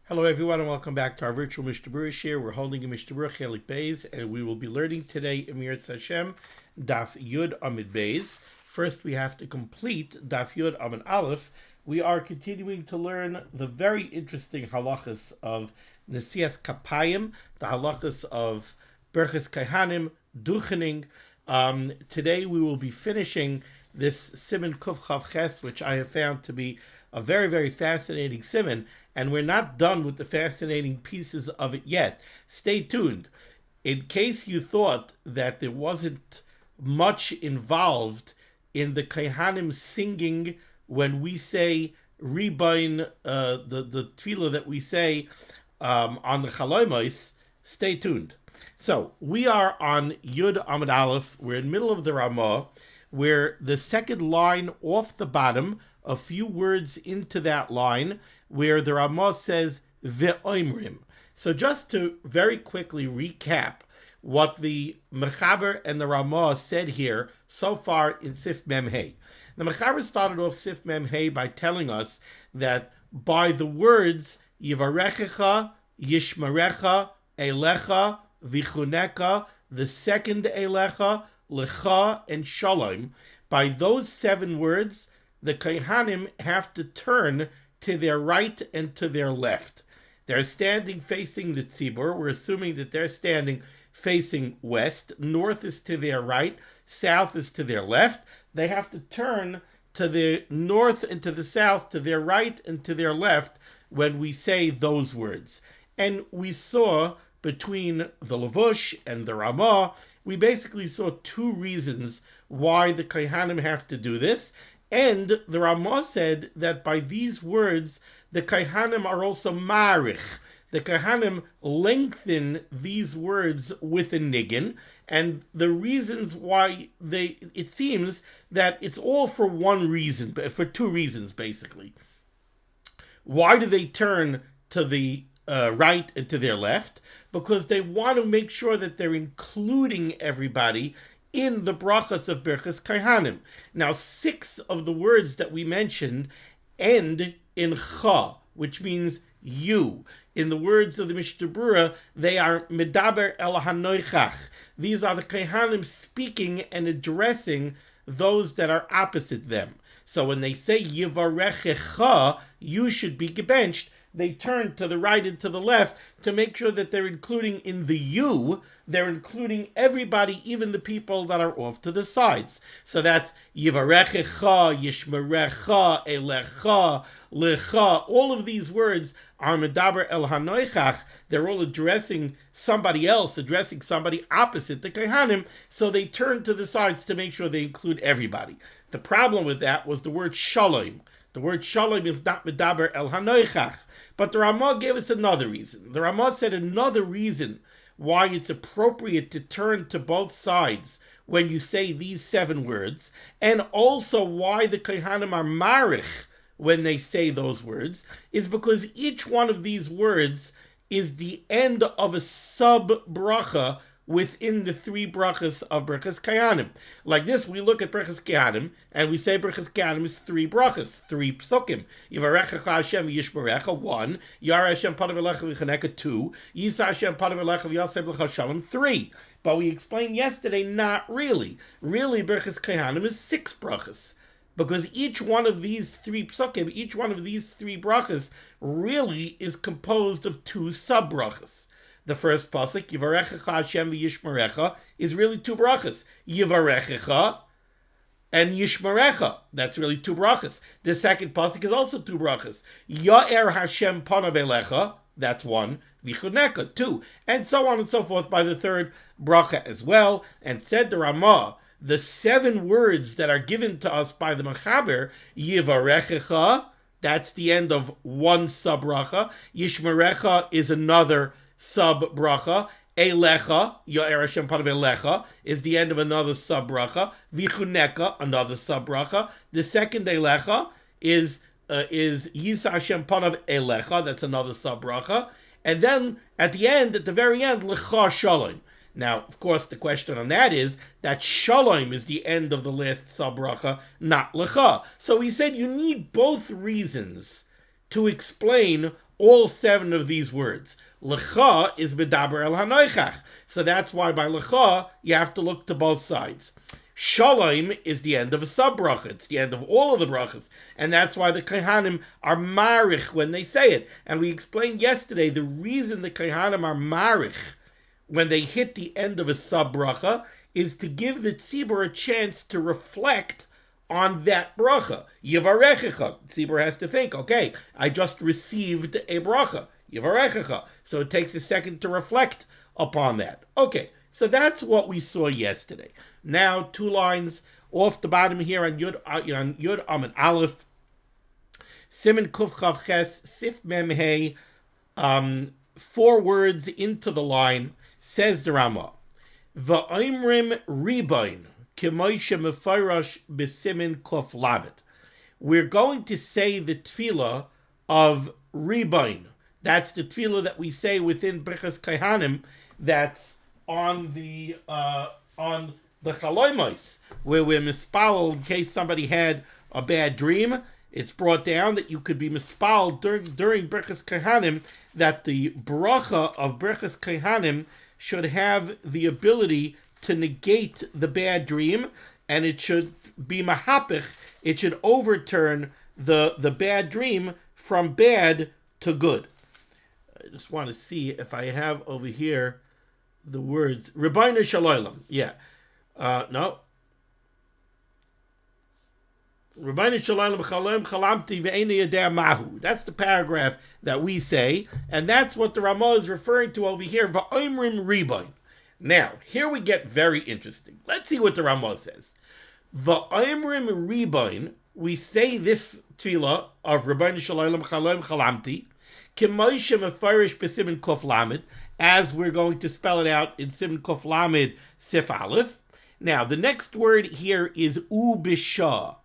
Hello everyone and welcome back to our virtual Mishnah Berurah share. We're holding a Mishnah Berurah Chelik Beis and we will be learning today Emir Hashem Daf Yud Amid Beis. First we have to complete Daf Yud Amid Aleph. We are continuing to learn the very interesting halachos of Nesias Kapayim, the halachos of Birchas Kohanim, Duchening. Today we will be finishing this Siman Kuf Chav Ches, which I have found to be a very, very fascinating Siman, and we're not done with the fascinating pieces of it yet. Stay tuned. In case you thought that there wasn't much involved in the Kohanim singing when we say Ribain, the tefillah that we say on the Chaloimos, stay tuned. So, we are on Yud Amud Aleph. We're in the middle of the Ramah, where the second line off the bottom, a few words into that line, where the Ramah says ve'oimrim. So just to very quickly recap what the Mechaber and the Ramah said here so far in Sif Mem Hey. The Mechaber started off Sif Mem Hey by telling us that by the words Yivarechecha, Yishmarecha, Elecha, Vichuneka, the second Elecha, Lecha, and Shalom, by those 7 words, the Kohanim have to turn to their right and to their left. They're standing facing the Tzibur. We're assuming that they're standing facing west. North is to their right. South is to their left. They have to turn to the north and to the south, to their right and to their left when we say those words. And we saw between the Levush and the Ramah, we basically saw 2 reasons why the Kohanim have to do this. And the Ramah said that by these words, the Kohanim are also marich. The Kohanim lengthen these words with a niggin, and the reasons why it seems that it's all for one reason, for 2 reasons basically. Why do they turn to the right and to their left? Because they want to make sure that they're including everybody in the brachas of Birchas Kohanim. Now, 6 of the words that we mentioned end in cha, which means you. In the words of the Mishnah Berurah, they are medaber el hanoichach. These are the Kohanim speaking and addressing those that are opposite them. So when they say yivarechecha, you should be gebenched, they turn to the right and to the left to make sure that they're including in the you, they're including everybody, even the people that are off to the sides. So that's Yivarechecha, Yishmerecha, Elecha, Lecha. All of these words are Medaber El Hanoichach. They're all addressing somebody else, addressing somebody opposite the Kohanim, so they turn to the sides to make sure they include everybody. The problem with that was the word Shalom. The word Shalom is not Medaber El Hanoichach. But the Ramah gave us another reason. The Ramah said another reason why it's appropriate to turn to both sides when you say these 7 words, and also why the Kohanim are marich when they say those words, is because each one of these words is the end of a sub-bracha within the 3 brachas of Birchas Kohanim. Like this, we look at Birchas Kohanim, and we say Birchas Kohanim is 3 brachas, 3 pesukim. Yivarechecha Hashem v'yishmerecha, 1. Yara Hashem panav elecha v'chaneka, 2. Yisa Hashem panav elecha v'yaseh b'lecha shalom, 3. But we explained yesterday, not really. Really, Birchas Kohanim is 6 brachas. Because each one of these 3 pesukim, each one of these 3 brachas, really is composed of 2 sub-brachas. The first pasuk, Yivarechecha Hashem v'yishmerecha, is really 2 brachas. Yivarechecha and Yishmerecha. That's really 2 brachas. The second pasuk is also 2 brachas. Ya'er Hashem panav elecha, that's 1. Vichuneka, 2. And so on and so forth by the 3rd bracha as well. And said the Ramah, the 7 words that are given to us by the Mechaber, Yivarechecha, that's the end of 1 sub-bracha. Yishmerecha is another sub-bracha. Elecha, Ya'er Hashem panav elecha, is the end of another sub-bracha. Vichuneka, another sub-bracha. The second Elecha is Yisa Hashem panav elecha, that's another sub-bracha. And then, at the very end, Lecha Shalom. Now, of course, the question on that is that Shalom is the end of the last sub-bracha, not Lecha. So he said you need both reasons to explain all 7 of these words. Lecha is medaber el hanoichach. So that's why by lecha, you have to look to both sides. Shalom is the end of a sub-bracha. It's the end of all of the brachas. And that's why the Kohanim are marich when they say it. And we explained yesterday the reason the Kohanim are marich when they hit the end of a sub-bracha is to give the tzibur a chance to reflect on that bracha. Yivarechecha. Tzibur has to think, okay, I just received a bracha. Yivarechecha. So it takes a second to reflect upon that. Okay, so that's what we saw yesterday. Now, 2 lines off the bottom here on Yud Amud Aleph. Siman Kuf Chav Ches Sif Mem Hey. 4 words into the line, says the Ramah. Va'imrim ribain k'moishe mefarash b'simin Kuf Lamed. We're going to say the tefillah of ribain. That's the tefillah that we say within Birchas Kohanim. That's on the chaloimos, where we're mispal in case somebody had a bad dream. It's brought down that you could be mispal during Birchas Kohanim, that the bracha of Birchas Kohanim should have the ability to negate the bad dream, and it should be mahapich. It should overturn the bad dream from bad to good. I just want to see if I have over here the words Ribbono Shel Olam. Yeah. No. Ribbono Shel Olam b'chalom chalamti ve'eini yodea mahu. That's the paragraph that we say, and that's what the Ramah is referring to over here. Va'omrim ribain. Now, here we get very interesting. Let's see what the Ramah says. Va'omrim ribain. We say this tefillah of Ribbono Shel Olam b'chalom chalamti k'moishe mefarish b'simin Kuf Lamed, as we're going to spell it out in Siman Kuf Lamed Sif Aleph. Now, the next word here is ubisha.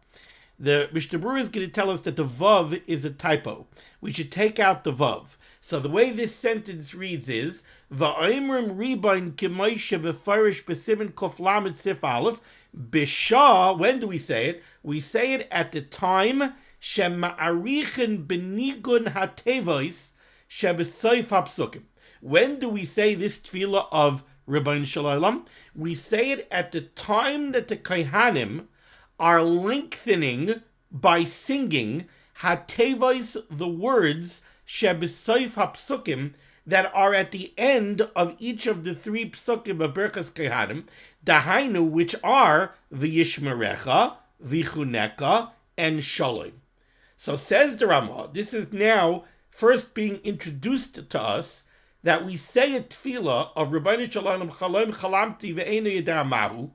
The Mishnah Berurah is going to tell us that the vav is a typo. We should take out the vav. So the way this sentence reads is Va'imrim ribain k'moishe mefarish b'simin Kuf Lamed Sif Aleph. Bisha, when do we say it? We say it at the time shema'arichen benigun hatevos shebesoif hapsukim. When do we say this tefillah of Ribbono Shel Olam? We say it at the time that the Kohanim are lengthening by singing hatevos, the words shebesoif hapsukim, that are at the end of each of the 3 pesukim of Birchas Kohanim, dahainu, which are v'yishmerecha, v'chuneka, and shalom. So says the Ramah, this is now first being introduced to us, that we say a tefillah of Ribbono Shel Olam chalom chalamti ve'eini yodea mahu,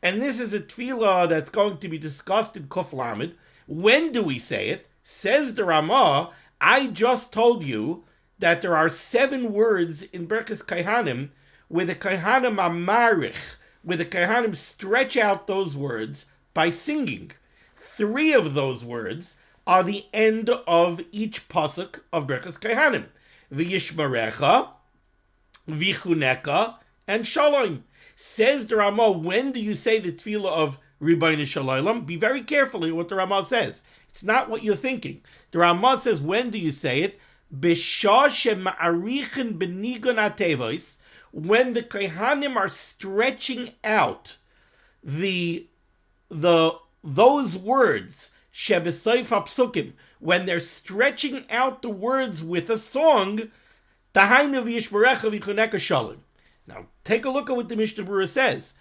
and this is a tefillah that's going to be discussed in Kuf Lamed. When do we say it? Says the Ramah, I just told you that there are 7 words in Birchas Kohanim where the Kohanim are marich, where the Kohanim stretch out those words by singing. 3 of those words are the end of each pasuk of Birchas Kohanim. V'yishmerecha, v'chuneka, and shalom. Says the Ramah, when do you say the tefillah of Ribbono Shel Olam? Be very careful what the Ramah says. It's not what you're thinking. The Ramah says, when do you say it? B'shah shema'arichen benigun hatevos, when the Kohanim are stretching out those words, shebesoif hapsukim, when they're stretching out the words with a song, tahainu v'yishmerecha v'chuneka shalom. Now, take a look at what the Mishnah Berurah says.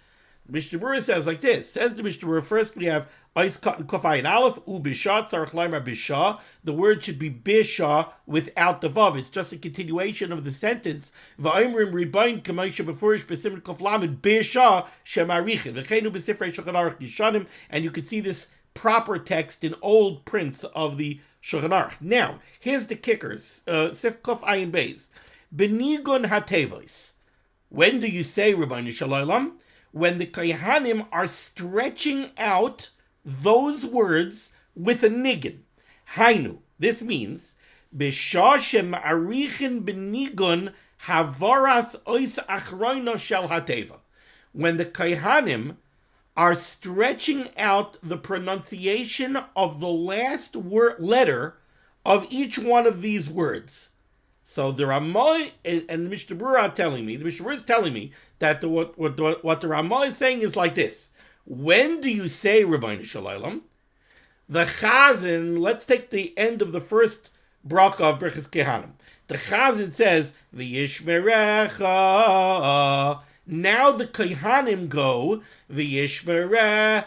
The Mishnah Berurah says like this. Says the Mishnah Berurah, first we have Eis Kat and Kuf Ayin Aleph, Ubisha, Tzarech Laimar Bisha. The word should be Bisha without the Vav. It's just a continuation of the sentence. Va'imrim ribain k'moishe mefarish b'simin Kuf Lamed Bisha shemarichin. V'cheinu b'sifrei Shulchan Aruch Yishanim. And you can see this proper text in old prints of the Shulchan Aruch. Now, here's the kickers. Sif Kuf Ayin Beis. Benigun hatevos. When do you say Ribbono Shel Olam? When the Kohanim are stretching out those words with a nigun. Hainu. This means B'shah shema'arichin b'nigun havaras ois achroino shel hateva. When the Kohanim are stretching out the pronunciation of the last letter of each one of these words. So the Ramah and the Mishnah Berurah are telling me, the Mishnah Berurah is telling me that what the Ramah is saying is like this. When do you say Ribbono Shel Olam? The Chazan, let's take the end of the first bracha of Birchas Kohanim. The Chazan says, V'yishmerecha. Now the Kohanim go, V'yishmerecha.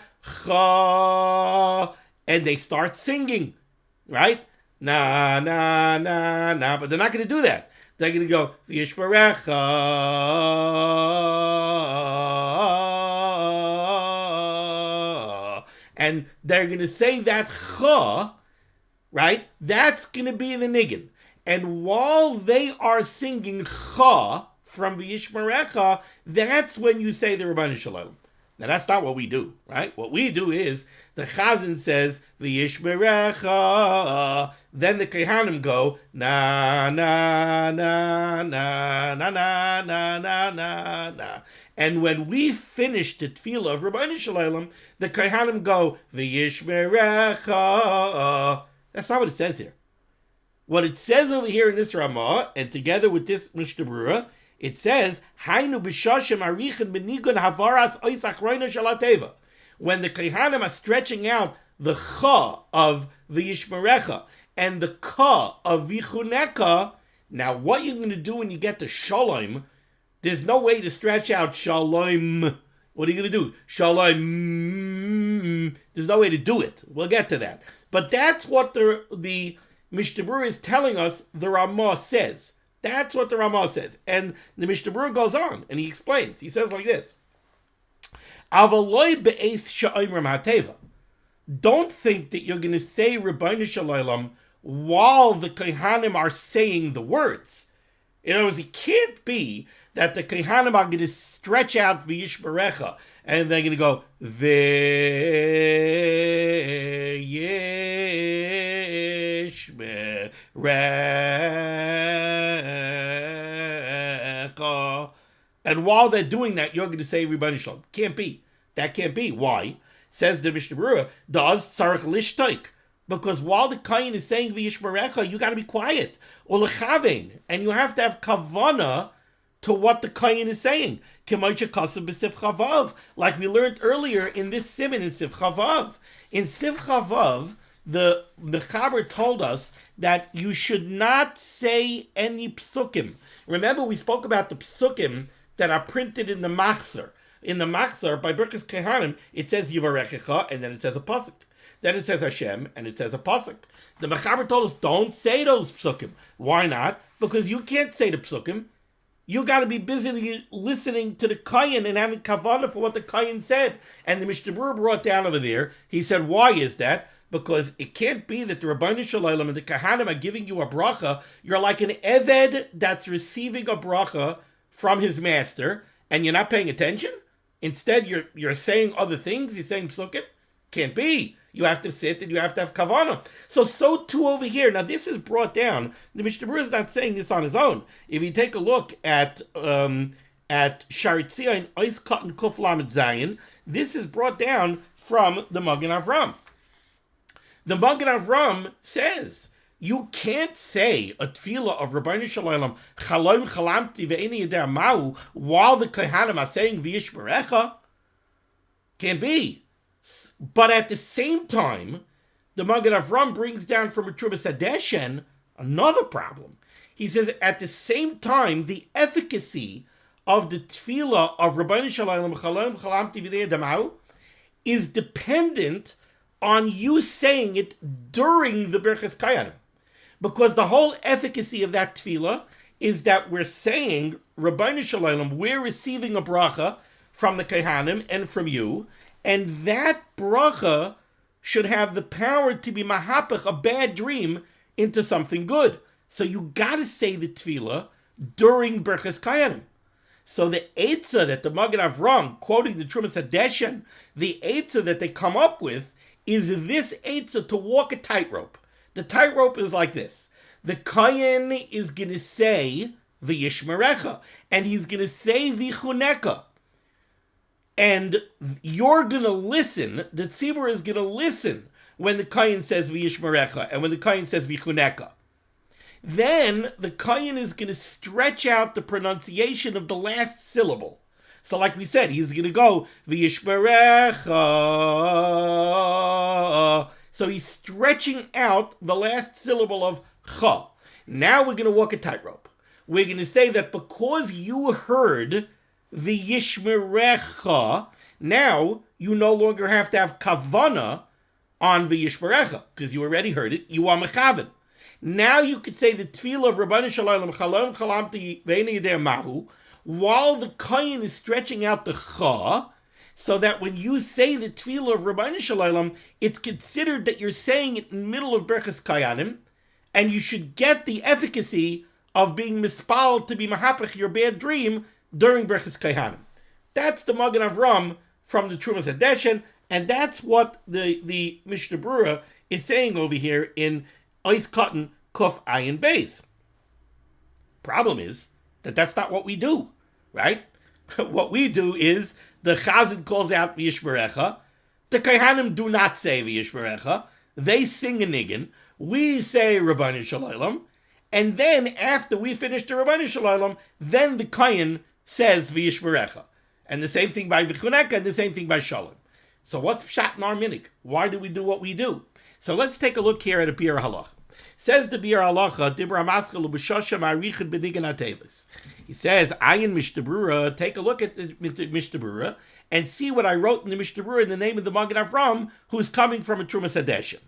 And they start singing, right? Na, na, na, na. But they're not going to do that. They're going to go, V'yishmerecha. And they're going to say that cha, right? That's going to be the niggin. And while they are singing cha from V'yishmerecha, that's when you say the Ribbono Shel Olam. Now that's not what we do, right? What we do is the Chazan says V'yishmerecha, then the Kohanim go na na na na na na na na na na. And when we finish the tefillah of Ribbono Shel Olam, the Kohanim go V'yishmerecha. That's not what it says here. What it says over here in this Ramah, and together with this Mishnah Berurah, it says, Hainu b'shashem arichin b'nigun havaras ois achroina shel hateva. When the Kohanim are stretching out the cha of V'yishmerecha and the ka of V'chuneka, now what you're going to do when you get to Shalom, there's no way to stretch out Shalom. What are you going to do? Shalom. There's no way to do it. We'll get to that. But that's what the Mishnah Berurah is telling us the Ramah says. That's what the Ramah says. And the Mishnah Berurah goes on and he explains. He says like this. Avaloi be'es sha'imrim hateva. Don't think that you're going to say Ribbono Shel Olam while the Kohanim are saying the words. In other words, it can't be that the Kohanim are going to stretch out V'yishmerecha and they're going to go V'yishmerecha. And while they're doing that, you're going to say Ribbono Shel Olam. Can't be. That can't be. Why? Says the Mishnah Berurah, does tzarich lishtoik. Because while the Kohen is saying V'yishmerecha, you got to be quiet. Or lechavein. And you have to have kavana to what the Kohen is saying. K'moishe kasav b'sif chavav. Like we learned earlier in this Siman in Sif Chavav. In Sif Chavav, the Mechaber told us that you should not say any pesukim. Remember, we spoke about the pesukim that are printed in the machzor. In the machzor, by Birchas Kohanim, it says Yivarechecha, and then it says a pasuk. Then it says Hashem, and it says a pasuk. The Mechaber told us, don't say those pesukim. Why not? Because you can't say the pesukim. You got to be busy listening to the Kohen and having kavanah for what the Kohen said. And the Mishnah Berurah brought down over there, he said, why is that? Because it can't be that the Ribbono Shel Olam and the Kohanim are giving you a bracha. You're like an eved that's receiving a bracha from his master, and you're not paying attention. Instead, you're saying other things. You're saying pesukim. Can't be. You have to sit and you have to have kavanah. So too over here. Now this is brought down. The Mishnah Berurah is not saying this on his own. If you take a look at Sharit Tzion Ois Katan Kuf Lamed Zayin, this is brought down from the Magen Avram. The Magen Avram says you can't say a tefillah of Ribbono Shel Olam Chalom Chalamti Ve'eni Yedei Ma'u while the Kohanim are saying V'yishmerecha. Can't be. But at the same time, the Magen Avram brings down from a Trumas Hadeshen another problem. He says at the same time, the efficacy of the tefillah of Ribbono Shel Olam Chalom Chalamti V'nei Adamau is dependent on you saying it during the Birchas Kohanim. Because the whole efficacy of that tefillah is that we're saying, Ribbono Shel Olam, we're receiving a bracha from the Kohanim and from you, and that bracha should have the power to be mahapach, a bad dream, into something good. So you got to say the tefillah during Birchas Kohanim. So the eitzah that the Magen Avram, quoting the Trumas Hadeshen, the eitzah that they come up with is this eitzah to walk a tightrope. The tightrope is like this. The Kohen is going to say V'yishmerecha, and he's going to say V'chuneka. And you're going to listen, the tzibur is going to listen when the Kohen says V'yishmerecha and when the Kohen says V'chuneka. then the Kohen is going to stretch out the pronunciation of the last syllable. So like we said, he's going to go, V'yishmerecha. So he's stretching out the last syllable of cha. Now we're going to walk a tightrope. We're going to say that because you heard V'yishmerecha, now you no longer have to have kavana on V'yishmerecha, because you already heard it. You are mechaven. Now you could say the tefillah of Ribbono Shel Olam Chalom Chalamti Ve'eni Yedei Mahu, while the Kohen is stretching out the cha, so that when you say the tefillah of Ribbono Shel Olam, it's considered that you're saying it in the middle of Birchas Kohanim, and you should get the efficacy of being mispal to be mahapach your bad dream during Birchas Kohanim. That's the Magen Avram from the Trumas Hadeshen, and that's what the Mishnah Berurah is saying over here in Ois Cotton Kuf Ayin Beis. Problem is that that's not what we do, right? What we do is the Chazan calls out V'yishmerecha. The Kohanim do not say V'yishmerecha. They sing a niggin. We say Ribbono Shel Olam, and then after we finish the Ribbono Shel Olam, then the Kohen says V'yishmerecha. And the same thing by V'chuneka, and the same thing by Shalom. So what's pshat in our minig? Why do we do what we do? So let's take a look here at a Biur Halacha. Says the Biur Halacha, Dibra Maschel U'B'Shosha Ma'arichid B'Nigan HaTevis. He says, Ayin Mishnah Berurah, take a look at the Mishnah Berurah and see what I wrote in the Mishnah Berurah in the name of the Magen Avram, who's coming from a Trumas Hadeshen.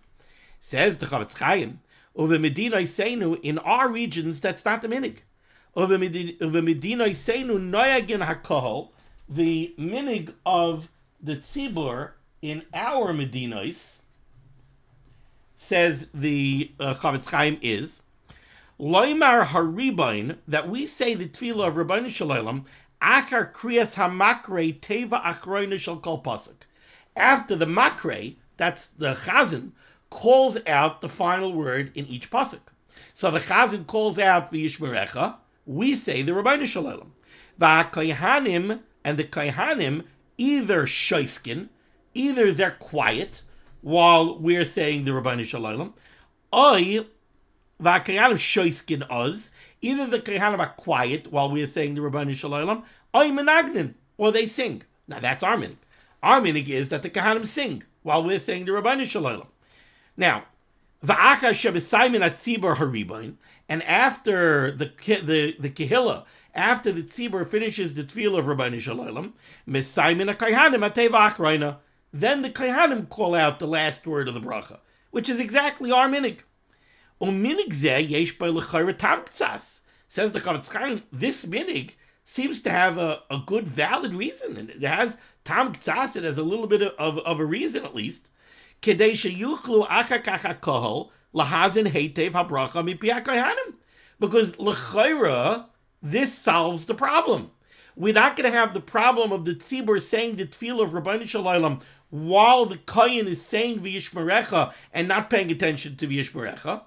Says the Chavetz Chaim, Uve Medina Seinu, in our regions, that's not the minig. Uve Medina Seinu Noyagin HaKohol, the minig of the tzibur in our Medinos, says the Chavetz Chaim, is Loimar Haribain, that we say the tefillah of Ribbono Shel Olam achar kriyas hamakre teva achroina shel kol pasuk. After the makre, that's the chazan, calls out the final word in each pasuk. So the chazan calls out V'yishmerecha, we say the Ribbono Shel Olam. V'kohanim, and the kohanim either shoiskin, either they're quiet while we're saying the Ribbono Shel Olam, or v'kohanim shoiskin us, either the kohanim are quiet while we're saying the Ribbono Shel Olam, or menagnin, or they sing. Now that's our minig. Our minig is that the kohanim sing while we're saying the Ribbono Shel Olam. Now, v'achar sheb'saymin atzibur haribain, and after the kehillah, after the tzibur finishes the tefillah of Ribbono Shel Olam, mesaymin ha'kohanim ateva achroina, then the kohanim call out the last word of the bracha, which is exactly our minig. U'minig zeh yesh bo l'chayra tam k'tzas. Says the Chavetz Chaim, this minig seems to have a good, valid reason, and it has tam k'tzas, it has a little bit of a reason at least. Kedei sheyuchlu achar kach ha'kohol lahazin heitev habracha mipi ha'kohanim. Because l'chayra, this solves the problem. We're not going to have the problem of the tzibur saying the tefillah of Ribbono Shel Olam while the kohen is saying V'yishmerecha and not paying attention to V'yishmerecha.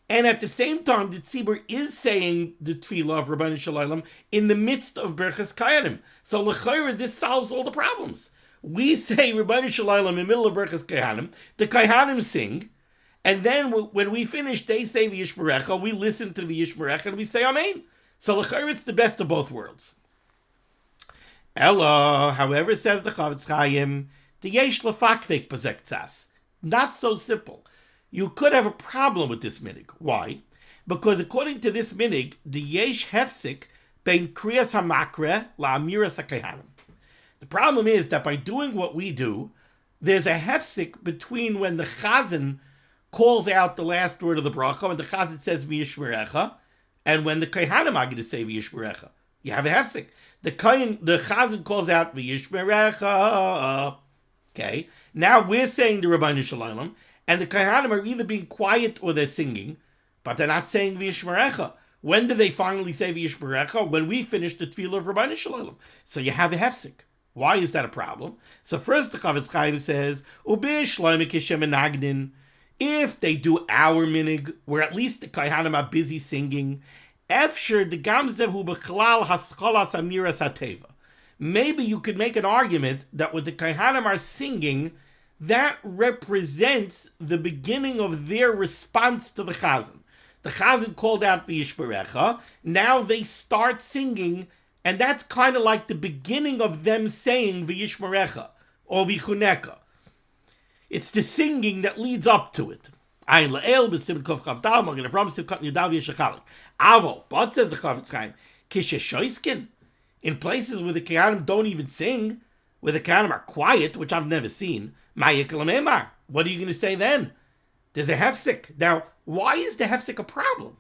And at the same time, the tzibur is saying the tefillah of Ribbono Shel Olam in the midst of Birchas Kohanim. So l'chayra, this solves all the problems. We say Ribbono Shel Olam in the middle of Birchas Kohanim, the kohanim sing, and then when we finish, they say V'yishmerecha, we listen to V'yishmerecha, and we say Amen. So l'chayra, it's the best of both worlds. Ella, however, says the Chavetz Chaim, the yesh lefakvek b'zeh k'tzas. Not so simple. You could have a problem with this minig. Why? Because according to this minig, the yesh hefsik bein kriyas hamakre la'amiras ha'kohanim. The problem is that by doing what we do, there's a hefsik between when the chazan calls out the last word of the bracha, when the chazan says V'yishmerecha, and when the kohanim are going to say V'yishmerecha. You have a hefsik. The chazan calls out V'yishmerecha. Okay. Now we're saying the Ribbono Shel Olam, and the kohanim are either being quiet or they're singing, but they're not saying V'yishmerecha. When do they finally say V'yishmerecha? When we finish the tefillah of Ribbono Shel Olam. So you have a hefsik. Why is that a problem? So first the Chavetz Chaim says, if they do our minig, where at least the kohanim are busy singing, maybe you could make an argument that when the kohanim are singing, that represents the beginning of their response to the chazan. The Chazan called out V'yishmerecha. Now they start singing, and that's kind of like the beginning of them saying V'yishmerecha or V'chuneka. It's the singing that leads up to it. Ayin la'el b'sim kov chavdal magen avram sim kat yudav yeshachalik. Avo, but says the Chofetz Chaim, kishe in places where the Kohanim don't even sing, where the Kohanim are quiet, which I've never seen. Ma'yiklamemar. What are you going to say then? There's a hefsek. Now, why is the hefsek a problem?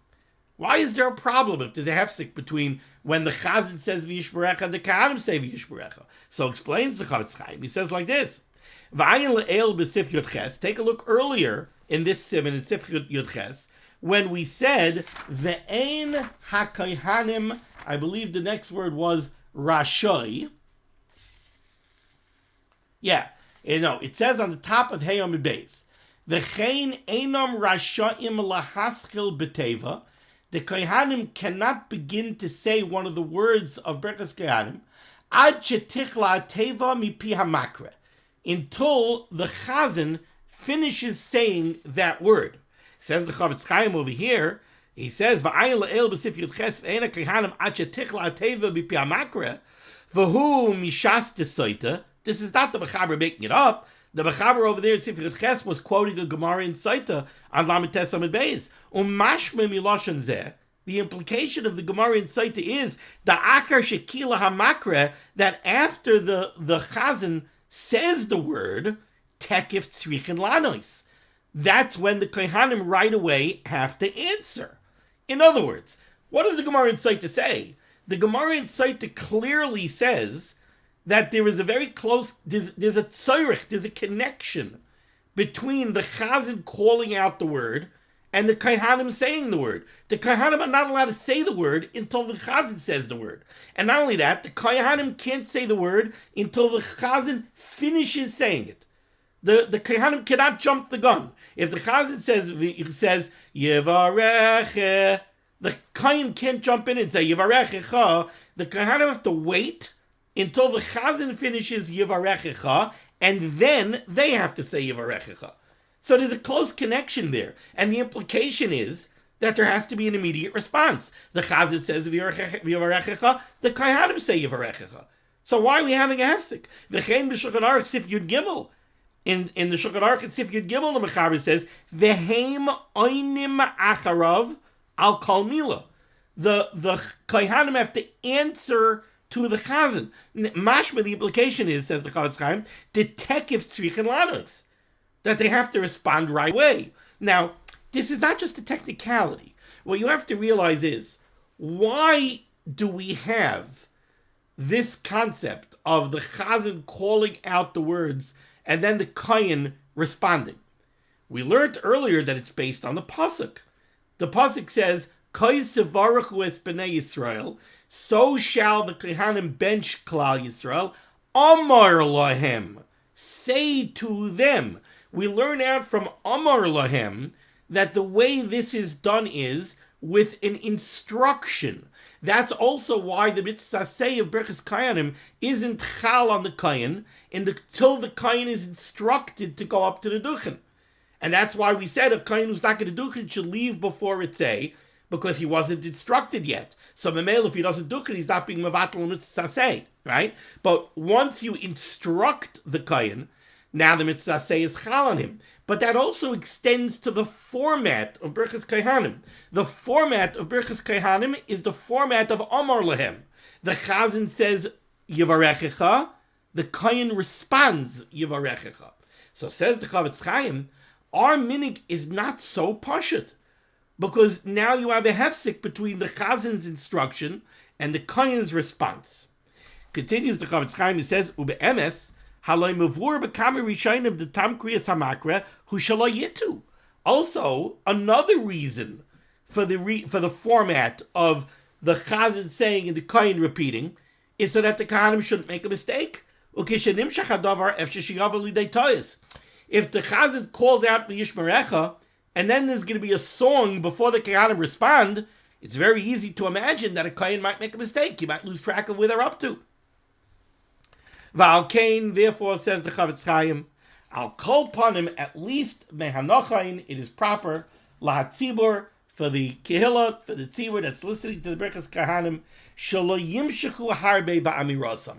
Why is there a problem if there's a hefsek between when the Chazan says V'yishmerecha and the Kohanim say V'yishmerecha? So explains the Chofetz Chaim. He says like this. Take a look earlier in this Siman in Sif Yud Ches, when we said Ve'ein HaKohanim, I believe the next word was Rashoi. Yeah, it says on the top of Hey Amid Beis, V'chein Einam Rashoim Lahaschil B'teva. The Kohanim cannot begin to say one of the words of Birchas Kohanim Ad Shetichla Teva Mipi HaMakre, until the Chazan finishes saying that word. Says the Chofetz Chaim over here, he says, V'ayin la'el b'sif yud ches v'ena kohanim ad shetichla ateva b'pi hamakre v'hu mishas desoita. This is not the Mechaber making it up. The Mechaber over there in Sif Yud Ches was quoting a Gemara in Saita on Lamed Tes Amud Beis. Mashme miloshen zeh. The implication of the Gemara in Saita is the achar shekila hamakre, that after the Chazan says the word tekif tzrichen lanois, that's when the Kohanim right away have to answer. In other words, what does the Gemara in Saita say? The Gemara in Saita clearly says that there is a very close, there's a tzorich, there's a connection between the Chazan calling out the word and the Kohanim saying the word. The Kohanim are not allowed to say the word until the Chazan says the word. And not only that, the Kohanim can't say the word until the Chazan finishes saying it. The Kohanim cannot jump the gun. If the Chazan says Yevareche, the Kohen can't jump in and say Yevarechecha. The Kohanim have to wait until the Chazan finishes Yevarechecha, and then they have to say Yevarechecha. So there's a close connection there. And the implication is that there has to be an immediate response. The Chazan says Yevarechecha, the Kohanim say Yevarechecha. So why are we having a hefsek? V'chein b'Shulchan Aruch Sif Yud Gimel. In the Shulchan Aruch and Sif Yud Gimel, the Mechaber says, V'heim oinim acharav al kol mila. The Kohanim have to answer to the Chazan. Mashma, the implication is, says the Chofetz Chaim, detekif tzrichen lanos, that they have to respond right away. Now, this is not just a technicality. What you have to realize is, why do we have this concept of the Chazan calling out the words and then the Kohen responding? We learned earlier that it's based on the pasuk. The pasuk says, Koi sevarechu es b'nei Yisrael, so shall the Kohanim bench Klal Yisrael, Amar lahem, say to them. We learn out from Amar lahem that the way this is done is with an instruction. That's also why the mitzvah say of Birchas Kohanim isn't chal on the Kohen until the Kohen is instructed to go up to the duchen. And that's why we said a Kohen who's not going to duchen should leave before it's say, because he wasn't instructed yet. So Memel, if he doesn't duchen, he's not being mevatel mitzvah say, right? But once you instruct the Kohen, now the mitzvah say is chal on him. But that also extends to the format of Birchas Kohanim. The format of Birchas Kohanim is the format of Amar Lahem. The Chazan says Yevarechecha, the Kohen responds Yevarechecha. So says the Chofetz Chaim, our minig is not so pashut, because now you have a hefsek between the Chazan's instruction and the Kohen's response. Continues the Chofetz Chaim, he says, Ube'emes, also, another reason for the format of the Chazan saying and the Kohen repeating is so that the Kohanim shouldn't make a mistake. If the Chazan calls out V'yishmerecha, and then there's going to be a song before the Kohanim respond, it's very easy to imagine that a Kohen might make a mistake. He might lose track of where they're up to. V'al kain, therefore, says the Chofetz Chaim, al kol panim, at least mehanochain, it is proper lahatzibur, for the kehillah, for the tzibur that's listening to the Birchas Kohanim, shelo yimshechu harbe ba'amirasam,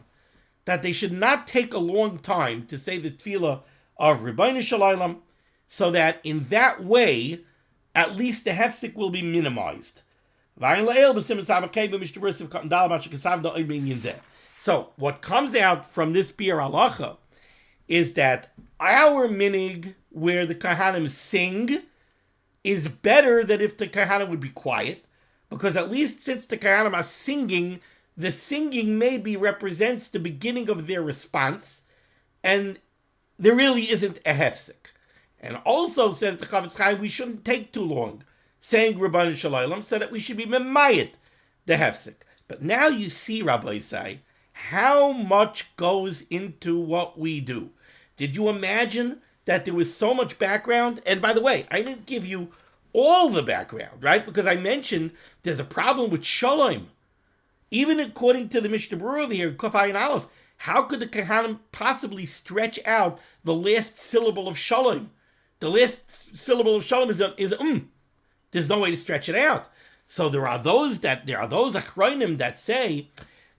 that they should not take a long time to say the tefillah of Ribbono Shel Olam, so that in that way, at least the hefsek will be minimized. So, what comes out from this biur halacha is that our minig, where the Kohanim sing, is better than if the Kohanim would be quiet, because at least since the Kohanim are singing, the singing maybe represents the beginning of their response, and there really isn't a hefsek. And also, says the Chavetz Chaim, we shouldn't take too long saying Ribbono Shel Olam, so that we should be memayit the hefsek. But now you see, Rabbi Say, how much goes into what we do. Did you imagine that there was so much background? And by the way, I didn't give you all the background, right? Because I mentioned there's a problem with shalom. Even according to the Mishnah Berurah here, Kuf Ayin Aleph, how could the Kohanim possibly stretch out the last syllable of shalom? The last syllable of shalom is There's no way to stretch it out. So there are those achronim that say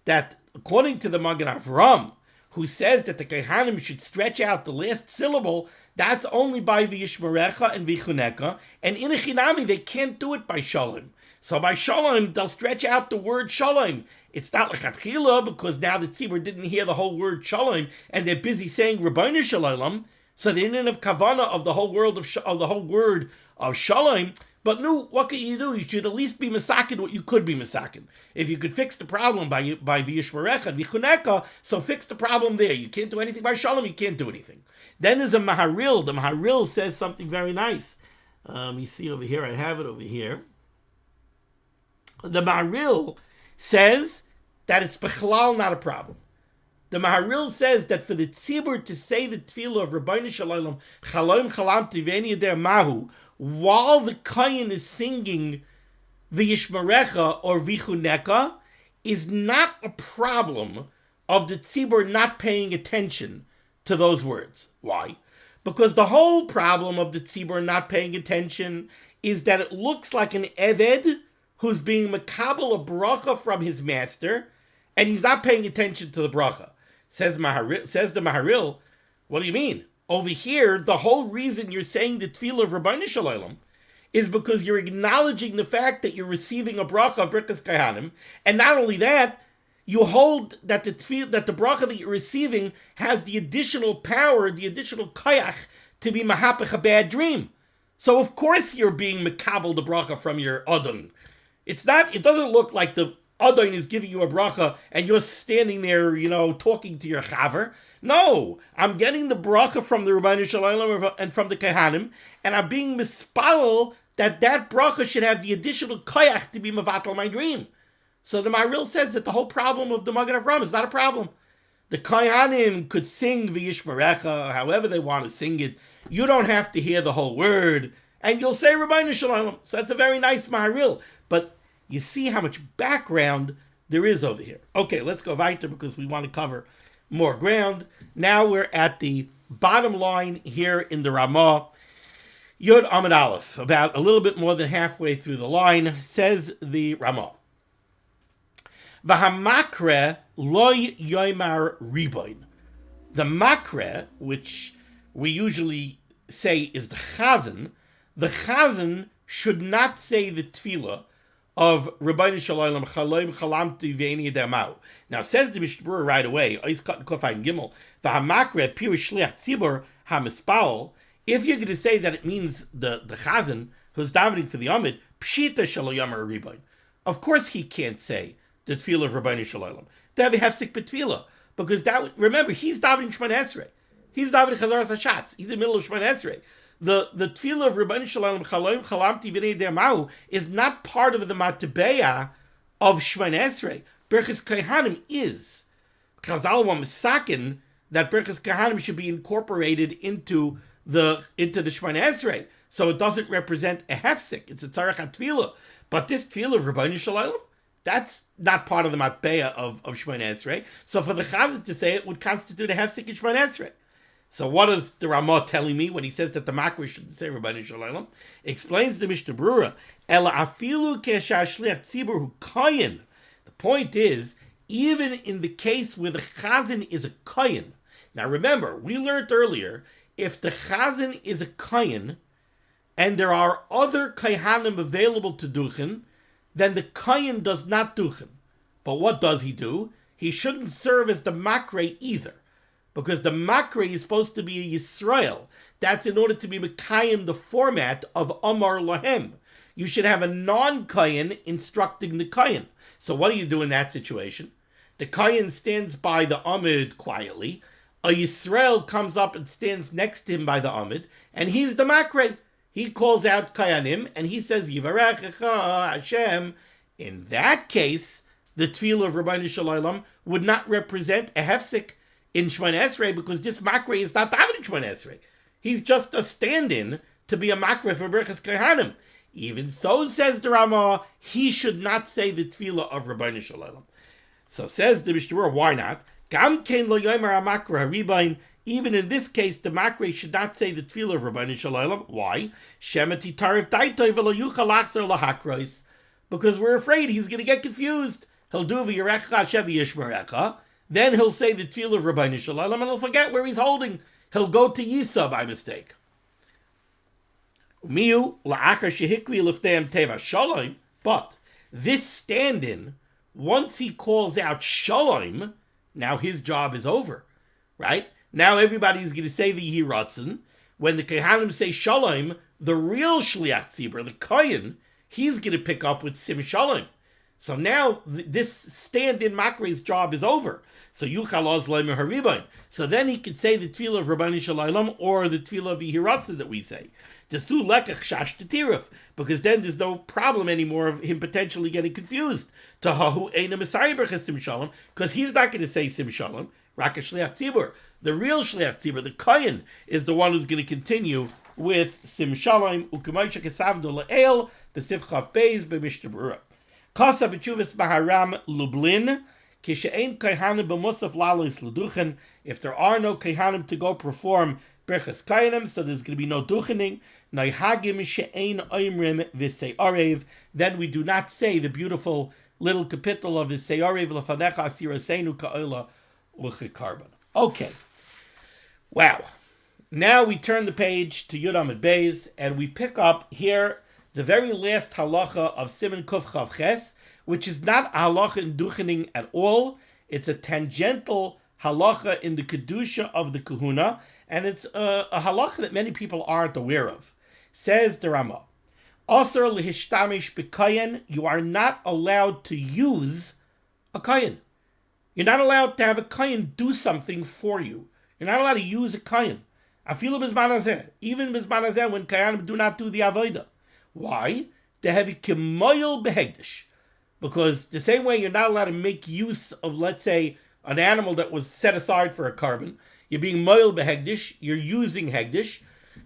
that according to the Magen Avram, who says that the Kohanim should stretch out the last syllable, that's only by v'yishmerecha and v'chuneka, and in a chinami they can't do it by shalom. So by shalom, they'll stretch out the word shalom. It's not like lechatchila, because now the tzibur didn't hear the whole word shalom, and they're busy saying Ribbono Shel Olam, so they didn't have kavana of the whole word of shalom. But no, what can you do? You should at least be masakin what you could be masakin. If you could fix the problem by v'yishmerecha and v'chuneka, so fix the problem there. You can't do anything by shalom, you can't do anything. Then there's a maharil. The maharil says something very nice. You see over here, I have it over here. The maharil says that it's bechlal not a problem. The maharil says that for the tzibur to say the tefillah of Ribbono Shel Olam, chalom chalam tiveni yeder mahu, while the kohen is singing v'yishmerecha or v'chuneka, is not a problem of the tzibur not paying attention to those words. Why? Because the whole problem of the tzibur not paying attention is that it looks like an eved who's being makabel a bracha from his master, and he's not paying attention to the bracha. Says the Maharil, what do you mean? Over here, the whole reason you're saying the tefillah of Ribbono Shel Olam is because you're acknowledging the fact that you're receiving a bracha of Birchas Kohanim, and not only that, you hold that the bracha that you're receiving has the additional power, the additional koyach to be mahapech a bad dream. So of course you're being makabel the bracha from your adon. It doesn't look like the adon is giving you a bracha and you're standing there, talking to your chaver. No, I'm getting the bracha from the Ribbono Shel Olam and from the Kohanim, and I'm being mispalel that bracha should have the additional koyach to be mevatel my dream. So the Maharil says that the whole problem of the Magen Avram is not a problem. The Kohanim could sing v'yishmerecha however they want to sing it. You don't have to hear the whole word, and you'll say Ribbono Shel Olam. So that's a very nice Maharil. But you see how much background there is over here. Okay, let's go weiter because we want to cover more ground. Now we're at the bottom line here in the Ramah. Yud Amud Aleph, about a little bit more than halfway through the line, says the Ramah. V'hamakre loy yoymar riboin. The makre, which we usually say is the chazan should not say the tefillah of Ribbono Shel Olam chalom chalamti v'eni yedamau. Now says the Mishnah Berurah right away, Ois Kat Kuf Ayin Gimel, v'hamakre pirush shliach tzibur hamispal. If you're going to say that it means the chazan who's davening for the Amid, pshita shelo yamar riboin. Of course he can't say the tefillah of Ribbono Shel Olam. They have a hefsek b'tefillah, because remember, he's davening Shemona Esrei. He's davening Chazaras Hashatz. He's in the middle of Shemona Esrei. The tefillah of Ribbono Shel Olam chalom chalamti v'nei dermau is not part of the matbeya of Shemona Esrei. Birchas Kohanim is. Chazal wa misakin that Birchas Kohanim should be incorporated into the Shemona Esrei, so it doesn't represent a hefsek. It's a tzarech tefillah. But this tefillah of Ribbono Shel Olam, that's not part of the matbeya of Shemona Esrei. So for the chazan to say it would constitute a hefsek in Shemona Esrei. So what is the Ramah telling me when he says that the makra shouldn't say Rabbeinu Shalom? Explains the Mishnah Berurah, Ela afilu keshashliach tzibur hu kohen. The point is, even in the case where the chazan is a kohen. Now remember, we learned earlier, if the chazan is a kohen, and there are other kohanim available to duchen, then the kohen does not duchen. But what does he do? He shouldn't serve as the makre either, because the makre is supposed to be a Yisrael. That's in order to be mekayim the format of Amar Lahem. You should have a non-kohen instructing the kohen. So what do you do in that situation? The kohen stands by the amid quietly. A Yisrael comes up and stands next to him by the amid, and he's the makre. He calls out kohanim, and he says, Yivarechecha Hashem. In that case, the tefillah of Ribbono Shel Olam would not represent a hefsek in Shemona Esrei, because this makre is not davening Shemona Esrei. He's just a stand-in to be a makre for Birchas Kohanim. Even so, says the Ramah, he should not say the tefillah of Ribbono Shel Olam. So says the Mishnah, why not? Gam kein lo yomer hamakra haribain. Even in this case, the makre should not say the tefillah of Ribbono Shel Olam. Why? Shemati tarif daitoi v'lo yuchal achzor lahakros. Because we're afraid he's going to get confused. He'll do v'yirecha Hashem v'yishmerecha. Then he'll say the tefillah of Ribbono Shel Olam, and he'll forget where he's holding. He'll go to Yisa by mistake. Miu la'achar shehikvi lifteim teva shalom. But this stand-in, once he calls out shalom, now his job is over, right? Now everybody's going to say the Yiratzen. When the Kohanim say shalom, the real shliach tzibur, the kohen, he's going to pick up with sim shalom. So now this stand-in makre's job is over. So yuchal ozloim haribain. So then he could say the tefillah of Ribbono Shel Olam or the tefillah of Yiratzen that we say. Desu lekach shash tetiruf, because then there's no problem anymore of him potentially getting confused. Tahahu eina Messiah berchas sim shalom, because he's not going to say sim shalom. Raka shliach tzibur. The real shliach tzibur, the kohen, is the one who's going to continue with sim shalom. Ukemaisha kesavdo le'el b'sif chav beis b'mishnah Berurah. Kasa b'tshuvas Maharam Lublin, kishe'ein kohanim b'musaf lalos l'duchen. If there are no kohanim to go perform Birchas Kohanim, so there's going to be no duchening. Noihagim she'ein oimrim v'se'arev. Then we do not say the beautiful little capital of v'se'arev l'fanecha asirosenu ka'ola u'chekarban. Okay. Wow. Now we turn the page to Yud Amud Beis, and we pick up here the very last halacha of Siman Kuf Chav Ches, which is not a halacha in duchening at all. It's a tangential halacha in the kedusha of the kahuna, and it's a halacha that many people aren't aware of. Says the Ramah, Asar lehistamish b'kohen, you are not allowed to use a kohen. You're not allowed to have a kohen do something for you. You're not allowed to use a kohen. Afilu b'zman hazeh, even b'zman hazeh when kohanim do not do the avodah. Why? To have a kemoyel behegdish. Because the same way you're not allowed to make use of, let's say, an animal that was set aside for a carbon, you're being moyel behegdish, you're using hegdish.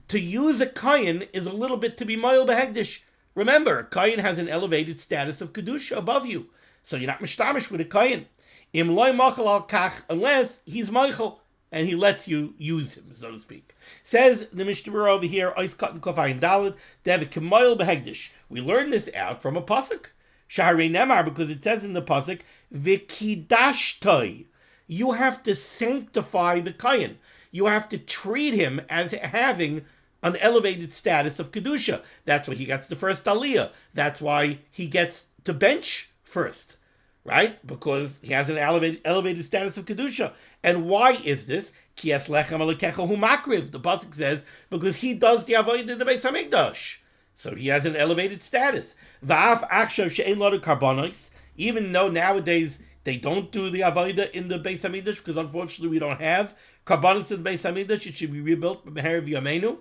To use a kohen is a little bit to be moyel behegdish. Remember, a kohen has an elevated status of kedusha above you. So you're not mishtamish with a kohen. Im loy machal al kach, unless he's moichel, and he lets you use him, so to speak. Says the Mishnah over here, Ois Katan Kofayin Dalad, they have a kemoyel behegdish. We learn this out from a pasuk. Shaharei Nemar, because it says in the pasuk, V'kidashtoi. You have to sanctify the kohen. You have to treat him as having an elevated status of kedusha. That's why he gets the first aliyah. That's why he gets to bench first, right? Because he has an elevated status of kedusha. And why is this? Kies lechem alekecha hu makriv. The pasuk says because he does the avodah in the Beis Hamikdash, so he has an elevated status. Va'af akshav she'ein lo karbonos. Even though nowadays they don't do the avodah in the Beis Hamikdash because unfortunately we don't have karbonos in the Beis Hamikdash. It should be rebuilt b'meher v'yameinu.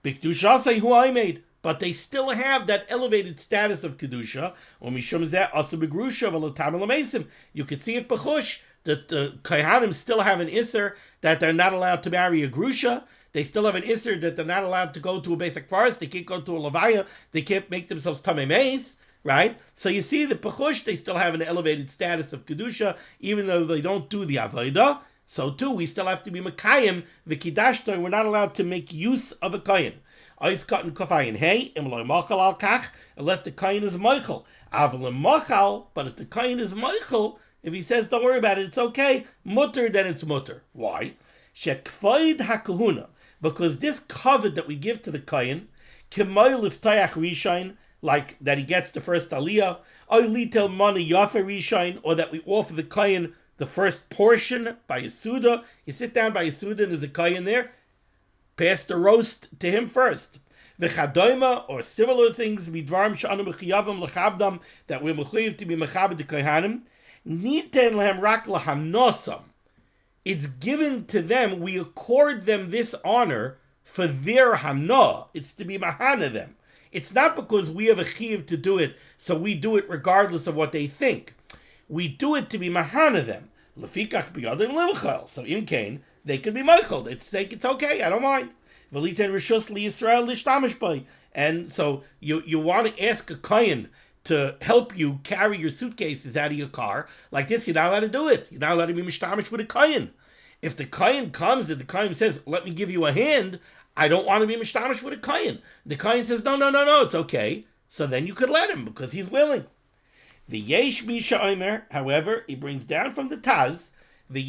B'kedushasei hu made. But they still have that elevated status of kedusha. You could see it b'chush that the kohanim still have an isser that they're not allowed to marry a grusha. They still have an isser that they're not allowed to go to a basic forest. They can't go to a levaya. They can't make themselves tamei meis, right? So you see the b'chush, they still have an elevated status of kedusha, even though they don't do the avodah. So too, we still have to be Mekayim, V'kidashto, we're not allowed to make use of a Kohen. Ois cut and kofayin hey, imloy machal al kach, unless the Kohen is Michael. Avle machal, but if the Kohen is Michael, if he says don't worry about it, it's okay, mutter, then it's mutter. Why? Shekvoid hakahuna, because this covet that we give to the Kohen, kemoy liftayach rishain, like that he gets the first aliyah, oy litel money yafe rishain, or that we offer the Kohen the first portion by a Suda. You sit down by a Suda and there's a Kohen there, pass the roast to him first. V'chadoima, or similar things, midvarim sh'anu mechiyavim l'chabdam, that we're mechuyev to be mechabed the kohanim, niten lehem rak lahanosam. It's given to them, we accord them this honor for their hana. It's to be mahana them. It's not because we have a chiyuv to do it, so we do it regardless of what they think. We do it to be mahana them. Lefikach biyadim limchal. So in Cain, they could be Michael. It's okay, I don't mind. And so you want to ask a Kohen to help you carry your suitcases out of your car. Like this, you're not allowed to do it. You're not allowed to be mishtamish with a Kohen. If the Kohen comes and the Kohen says, let me give you a hand, I don't want to be mishtamish with a Kohen. The Kohen says, no, it's okay. So then you could let him because he's willing. The Yesh Misha Omer, however, he brings down from the Taz, the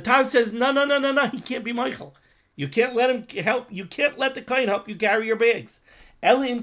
Taz says, no, he can't be Michael. You can't let him help, you can't let the Kohen help you carry your bags. Unless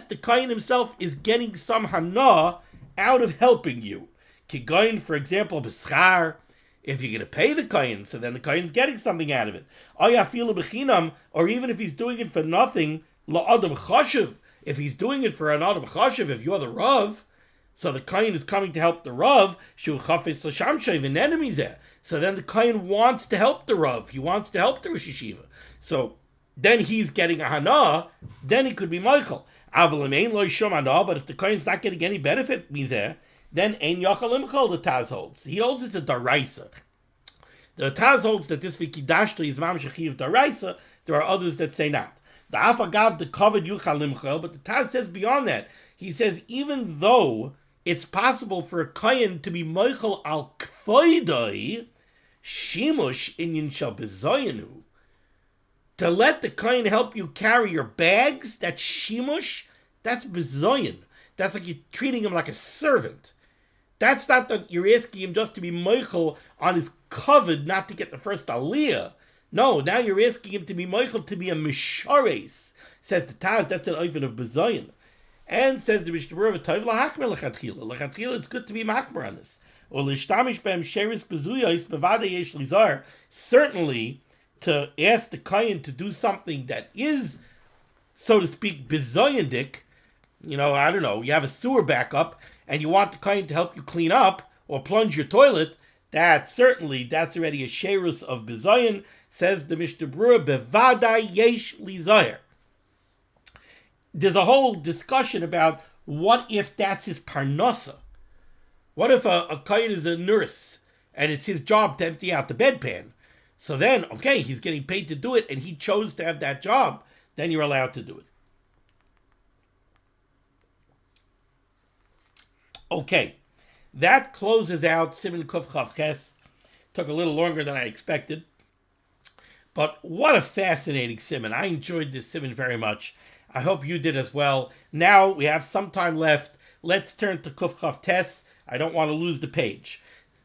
the Kohen himself is getting some hana out of helping you. Kigoyin, for example, b'schar, if you're going to pay the Kohen, so then the Kohen's getting something out of it. Or even if he's doing it for nothing, la'adam chashiv, if he's doing it for an Adam Chashiv, if you're the Rav, so the Kohen is coming to help the Rav, Shu Chafetz L'Shamshev, an enemy's there. So then the Kohen wants to help the Rav, he wants to help the Rosh Yeshiva. So then he's getting a Hana, then he could be Michael. Avalim Ein Lo Yishom Hana, but if the Kohen's not getting any benefit, Mizeh, then Ein Yachal Imchal, the Taz holds. He holds it's a Daraisa. The Taz holds that this Vikidashto is Mam Shechiv Daraisa, there are others that say not. The Afagav, the covered Yuchal Limchel, but the Taz says beyond that. He says even though it's possible for a Kohen to be Michael al Kfoidai, Shimush Inyan Shal Bezoyanu, to let the Kohen help you carry your bags, that's Shimush, that's Bezoyan. That's like you're treating him like a servant. That's not that you're asking him just to be Michael on his covered, not to get the first Aliyah. No, now you're asking him to be Michael, to be a Mishares. Says the Taz, that's an Ivan of Bezoyan. And says the Mishnah, Tov lahachmer lechatchila. Lechatchila, it's good to be machmer on this. Or lishtamish be'em sheres bezuyos bevade yesh lizar. Certainly, to ask the Kohen to do something that is, so to speak, bezoyandik, you have a sewer backup, and you want the Kohen to help you clean up, or plunge your toilet, that's already a sherus of bezoyan. Says the Mishnah Berurah, bevada yesh lizar. There's a whole discussion about what if that's his parnasa. What if a Kohen is a nurse and it's his job to empty out the bedpan? So then, okay, he's getting paid to do it and he chose to have that job, then you're allowed to do it. Okay, that closes out Siman Kuf Chav Ches. Took a little longer than I expected. But what a fascinating Siman. I enjoyed this Siman very much. I hope you did as well. Now we have some time left. Let's turn to Kuf Chav Tes. I don't want to lose the page.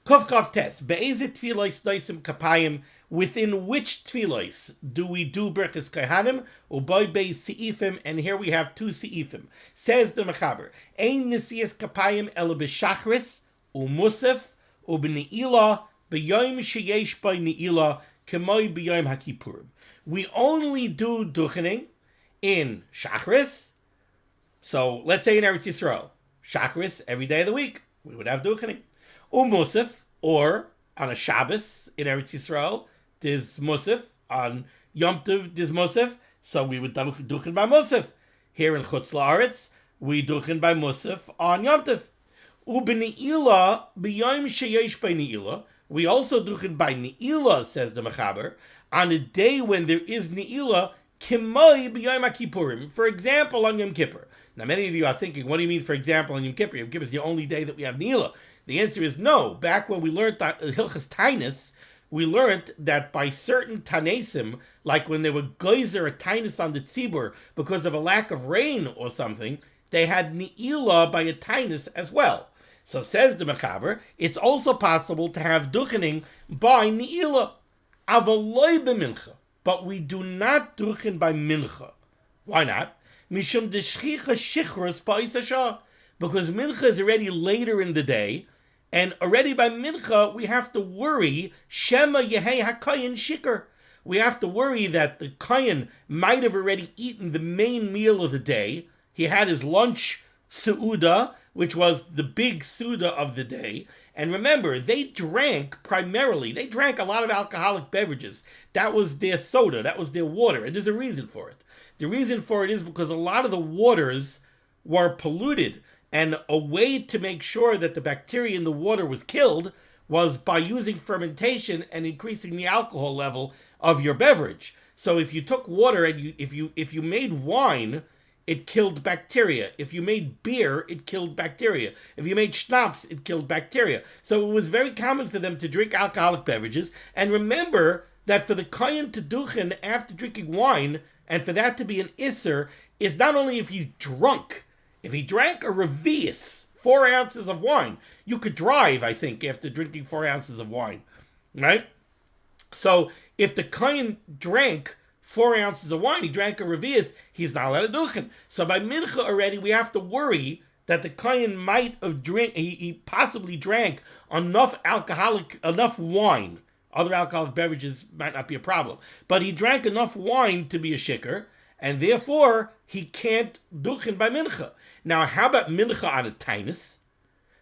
Kuf Chav Tes. Be'ezet tfilos noisim kapayim. Within which tfilos do we do Birchas Kohanim? Uboy bei seifim. And here we have two seifim. Says the Mechaber. Ein nesias kapayim ela b'shachris umusaf ub'ne'ilah b'yom sheyesh by ne'ilah k'moy b'yom haKippurim. We only do duchening in Shachris. So let's say in Eretz Yisrael, Shachris every day of the week, we would have duchening. Musaf, or on a Shabbos in Eretz Yisrael, there's Musaf. On Yom Tov, there's Musaf. So we would duchen by Musaf. Here in Chutz La'aretz, we duchen by Musaf on Yom Tov. U'b'ne'ilah, b'yom sheyesh by ne'ilah. We also duchen by ne'ilah, says the Mechaber, on a day when there is ne'ilah, Kimoi b'yom HaKippurim. For example, on Yom Kippur. Now, many of you are thinking, what do you mean, for example, on Yom Kippur? Yom Kippur is the only day that we have Ne'ilah. The answer is no. Back when we learned Hilchas Tainus, we learned that by certain Tanesim, like when they were geyser a Tainus on the Tzibur because of a lack of rain or something, they had Ne'ilah by a Tainus as well. So says the Mechaber, it's also possible to have duchening by Ne'ilah. Avaloi b'mincha. But we do not duchen by mincha. Why not? Mishum d'shchicha shichrus ba'is hashah. Because mincha is already later in the day, and already by mincha we have to worry shema yehei hakayin shikr. We have to worry that the kayin might have already eaten the main meal of the day. He had his lunch seuda, which was the big suda of the day. And remember, they drank a lot of alcoholic beverages. That was their soda, that was their water, and there's a reason for it. The reason for it is because a lot of the waters were polluted, and a way to make sure that the bacteria in the water was killed was by using fermentation and increasing the alcohol level of your beverage. So if you took water and if you made wine, it killed bacteria. If you made beer, it killed bacteria. If you made schnapps, it killed bacteria. So it was very common for them to drink alcoholic beverages. And remember that for the kohen to duchen after drinking wine, and for that to be an isser, is not only if he's drunk. If he drank a revius, 4 ounces of wine, you could drive, I think, after drinking 4 ounces of wine, right? So if the kohen drank 4 ounces of wine, he drank a revius, he's not allowed to duchen. So by mincha already, we have to worry that the kohen might have he possibly drank enough wine. Other alcoholic beverages might not be a problem, but he drank enough wine to be a shikr, and therefore he can't duchen by mincha. Now, how about mincha on a tainus?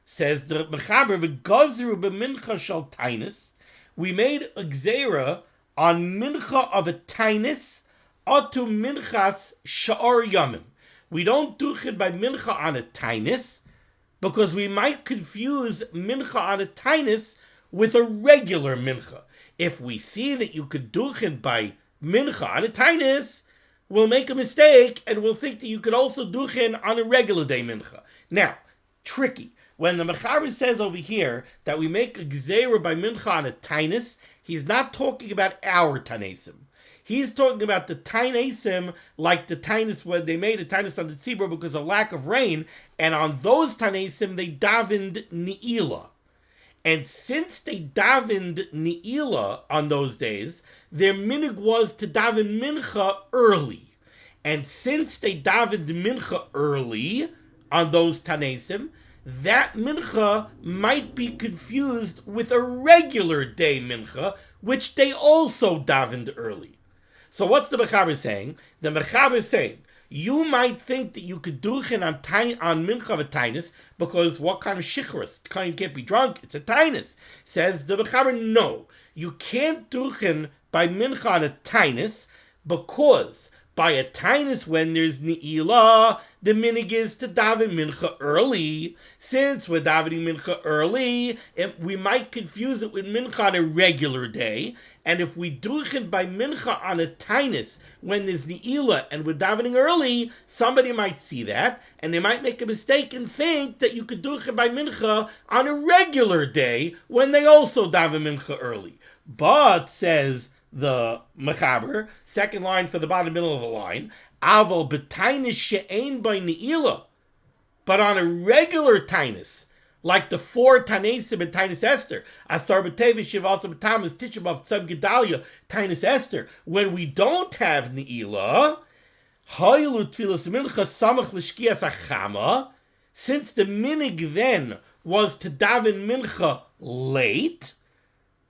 Says the Mechaber, v'gazru b'mincha shal tainus. We made a gzeira on mincha of a tainus, atu minchas sha'or yamim. We don't duchen by mincha on a tainus because we might confuse mincha on a tainus with a regular mincha. If we see that you could duchen by mincha on a tainus, we'll make a mistake and we'll think that you could also duchen on a regular day mincha. Now, tricky. When the Mechaber says over here that we make a gzeira by mincha on a tainus, he's not talking about our tanesim. He's talking about the tanesim, like the tainus when they made a tainus on the tzibur because of lack of rain, and on those tanesim they davened ne'ilah. And since they davened ne'ilah on those days, their minig was to daven mincha early. And since they davened mincha early on those tanesim, that mincha might be confused with a regular day mincha, which they also davened early. So what's the Mechaber saying? The Mechaber is saying, you might think that you could duchen on mincha of a tainus, because what kind of shichrus? The kohen can't be drunk, it's a tainus. Says the Mechaber, no, you can't duchen by mincha on a tainus, because by a tainus when there's ne'ilah, the minig is to daven mincha early. Since we're davening mincha early, we might confuse it with mincha on a regular day. And if we duchen by mincha on a tainus when there's ne'ilah and we're davening early, somebody might see that, and they might make a mistake and think that you could duchen by mincha on a regular day when they also daven mincha early. But, says the Mechaber, second line for the bottom middle of the line, aval b'tainus she'ein by ne'ilah, but on a regular tainus, like the 4 tanesim in tainus Esther, asar b'tevis shiv also b'tamas tishabav tzad gedalia tainus Esther, when we don't have ne'ilah, ha'ilu tfilas mincha samach l'shkias achama, since the minig then was to daven mincha late,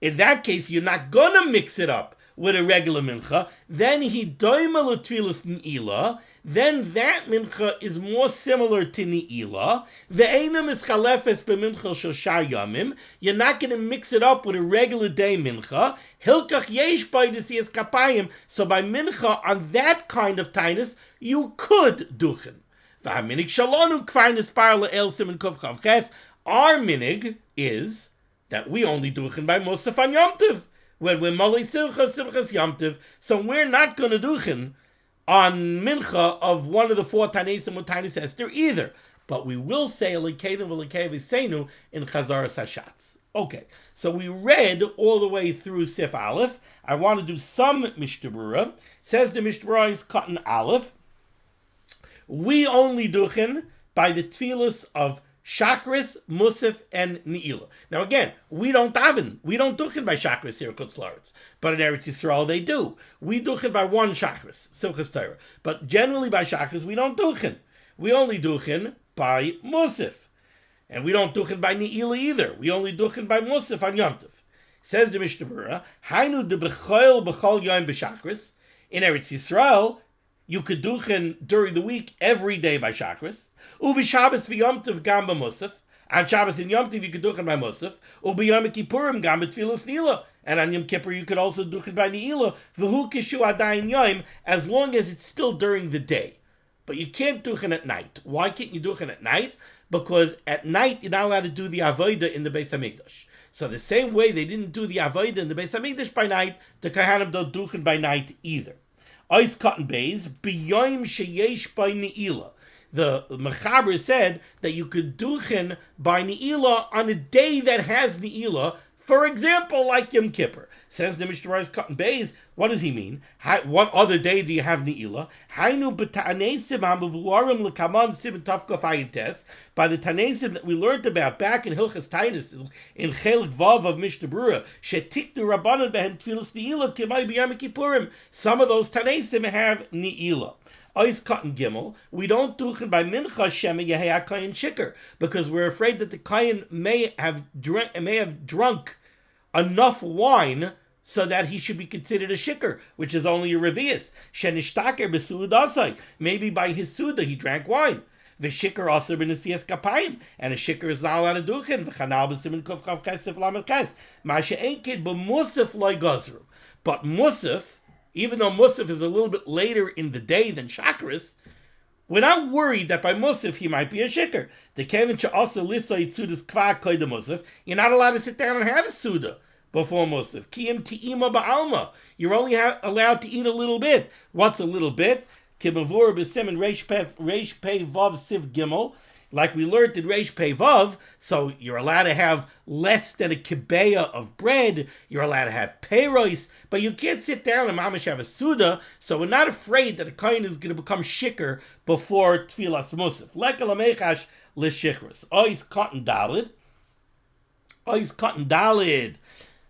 in that case you're not gonna mix it up with a regular mincha, then he doima l'tfilas ne'ilah, then that mincha is more similar to ne'ilah. Ve'ena mischalefes b'mincha shel yamim. You're not going to mix it up with a regular day mincha. Hilkach yesh by desiyas kapayim. So by mincha on that kind of tainus, you could duchen. V'haminig shalonu kvar nispar le'el siman kuf chav ches. Our minig is that we only duchen by Musaf on Yom Tov, when we're Malei Simchas Yom Tov, so we're not going to duchen on mincha of one of the 4 Tanaisim with Tanis Esther either. But we will say Elokeinu v'Elokeinu v'Seinu in Chazaras Hashatz. Okay, so we read all the way through Sif Aleph. I want to do some Mishnah Berurah. Says the Mishnah Berurah is Cotton Aleph. We only duchen by the tefillas of Shachris, Musaf, and Ne'ilah. Now again, we don't daven. We don't duchen by Shachris here at Chutz La'aretz. But in Eretz Yisrael they do. We duchen by one Shachris, Simchas Torah. But generally by Shachris we don't duchen. We only duchen by Musaf. And we don't duchen by Ne'ilah either. We only duchen by Musaf on Yom Tov. Says the Mishnah Berurah, Hainu de b'choil b'chol yom b'Shachris. In Eretz Yisrael, you could duchen during the week every day by Shachris. Ubi Shabbos v'Yom Tov gam b'Musaf. On Shabbos and Yom Tov you could duchen by Musaf. Ubi Yom Kippurim gam b'Tfilas Ne'ilah. And on Yom Kippur you could also duchen by Ne'ilah. V'hu kishu adayin yom, as long as it's still during the day. But you can't duchen at night. Why can't you duchen at night? Because at night you're not allowed to do the avodah in the Beis Hamikdash. So the same way they didn't do the avodah in the Beis Hamikdash by night, the Kohanim don't duchen by night either. Ois cotton bays b'yoyim sheyesh by Ne'ilah. The Mechaber said that you could duchen by Ne'ilah on a day that has Ne'ilah. For example, like Yom Kippur. Says the Mishnah Berurah's cotton bays. What does he mean? What other day do you have Ne'ilah? Hainu b'ta'anesim ha'mevuarim l'kaman siman tafkaf ayites. By the Tanesim that we learned about back in Hilchas Tainus, in Chelik Vav of Mishnah Berurah, shetiknu rabbanon behen tfilas Ne'ilah k'may b'yom kippurim. Some of those Tanesim have Ne'ilah. Ois cotton gimel, we don't duchen by mincha shema yehei kohen shikr, because we're afraid that the kohen may have drunk enough wine so that he should be considered a shikr, which is only a revius. Shenishtaker b'suudasai, maybe by his suda he drank wine. V'shikr also b'nesias kapayim, and a shikr is not allowed to duchen. V'chanal b'simin kuf chav kesef lamed kes. Masha einkid b'musaf loy gazru. But musaf, even though Musaf is a little bit later in the day than Shachris, we're not worried that by Musaf he might be a shikr. The Kevin also lisoi tzudas kva koy the Musaf. You're not allowed to sit down and have a suda before Musaf. Kiyim ti'ima ba'alma. You're only allowed to eat a little bit. What's a little bit? Kimavur b'simen reish pei vav siv gimel. Like we learned in Reish Pei Vav, so you're allowed to have less than a kibeya of bread, you're allowed to have peiros, but you can't sit down and mamash have a suda, so we're not afraid that a kohen is going to become shikr before Tfilas Musaf. Lekal amechash l'shichros. Ois cotton dalid.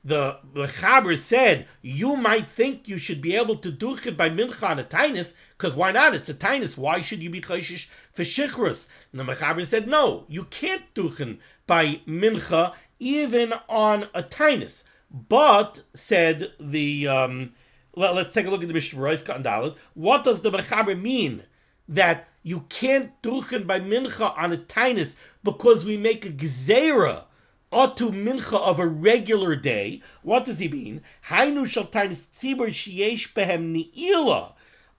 The Mechaber said, you might think you should be able to duchen by mincha on a tainus, because why not? It's a tainus. Why should you be chayshish for shichros? And the Mechaber said, no, you can't duchen by mincha even on a tainus. But, said the, let's take a look at the Mishnah Berurah. What does the Mechaber mean that you can't duchen by mincha on a tainus because we make a gzeira Otu mincha of a regular day? What does he mean? Hainu shel tainis tzibur sheyesh behem Ne'ilah.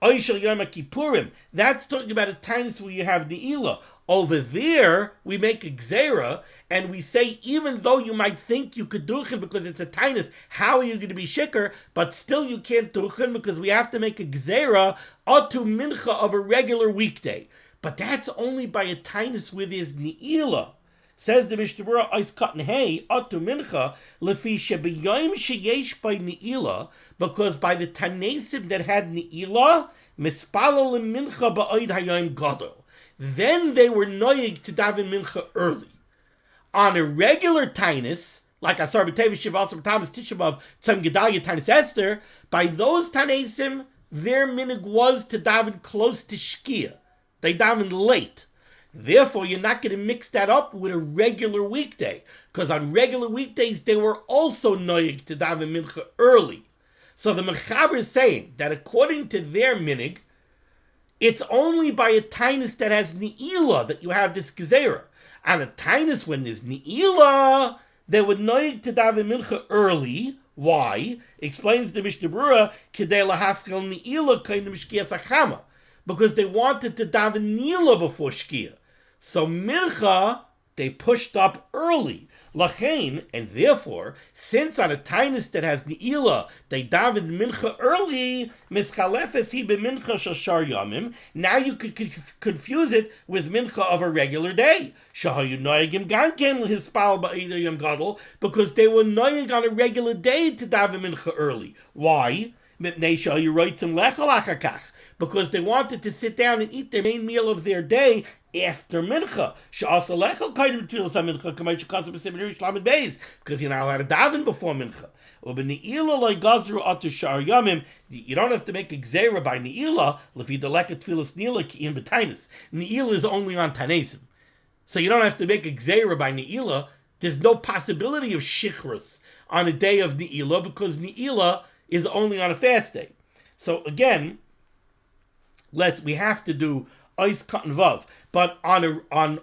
Oy shel Yom Kippurim. That's talking about a tainis where you have Ne'ilah. Over there, we make a gzeira, and we say, even though you might think you could duchen because it's a tainis, how are you going to be shikr? But still you can't duchen because we have to make a gzeira otu mincha of a regular weekday. But that's only by a tainis with his Ne'ilah. Says the Mishnah Berurah, Ois cotton hey, otu mincha, lefi shebiyom sheyesh by Ne'ilah, because by the Tanesim that had Ne'ilah, mispalo lemincha ba'oid hayom gadol. Then they were noyig to daven mincha early. On a regular Tanis, like Asar B'Tevis Shiv Asar B'Tamas Tishabav Tzem Gedalia Tanis Esther, by those Tanesim, their minig was to daven close to Shkia. They davened late. Therefore, you're not going to mix that up with a regular weekday, because on regular weekdays, they were also noyig to daven mincha early. So the Mechaber is saying that according to their minig, it's only by a tainus that has Ne'ilah that you have this gezerah. On a tainus when there's Ne'ilah, they would noyig to daven mincha early. Why? Explains the Mishnah Berurah, Kedei lahaskel Ne'ilah kainim shkias achama, because they wanted to daven Ne'ilah before Shkia. So mincha they pushed up early. Lachain, and therefore, since on a tainus that has Ne'ilah, they daven mincha early, mischalefes hi b'mincha shashar yamim, now you could confuse it with mincha of a regular day. Shahayu noyagim ganken hispal ba'ida yom gadol, because they were noyag on a regular day to daven mincha early. Why? Because they wanted to sit down and eat their main meal of their day after mincha. Because you're not allowed to daven before mincha. You don't have to make a gzeira by ne'ilah. Ne'ilah is only on tanesim. So you don't have to make a gzeira by ne'ilah. There's no possibility of shichrus on a day of ne'ilah, because ne'ilah is only on a fast day. So again, we have to do ois katan vav, but on